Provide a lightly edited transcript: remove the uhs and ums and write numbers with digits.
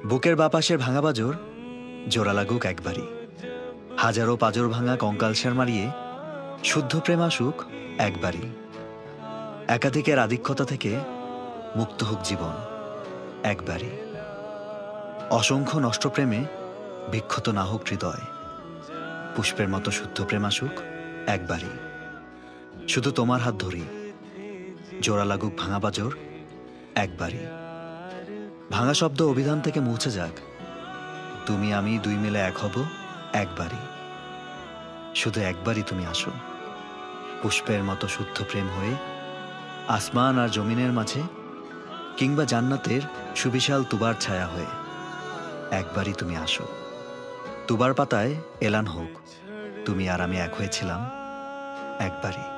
বুকের বাপাশের ভাঙা বাজর জোড়া লাগুক একবারই। হাজারো পাজর ভাঙা কঙ্কালসার মারিয়ে শুদ্ধ প্রেম আসুক একবারই। একাধিকের আধিক্যতা থেকে মুক্ত হোক জীবন একবারই। অসংখ্য নষ্ট প্রেমে বিক্ষত না হোক হৃদয়। পুষ্পের মতো শুদ্ধ প্রেম আসুক একবারই। শুধু তোমার হাত ধরি জোড়া লাগুক ভাঙা বাজর একবারই। ভাঙা শব্দ অভিধান থেকে মুছে যাক। তুমি আমি দুই মিলে এক হব একবারই। শুধু একবারই তুমি আসো পুষ্পের মতো শুদ্ধ প্রেম হয়ে। আসমান আর জমিনের মাঝে কিংবা জান্নাতের সুবিশাল তুবার ছায়া হয়ে একবারই তুমি আসো। তুবার পাতায় এলান হোক তুমি আর আমি এক হয়েছিলাম একবারই।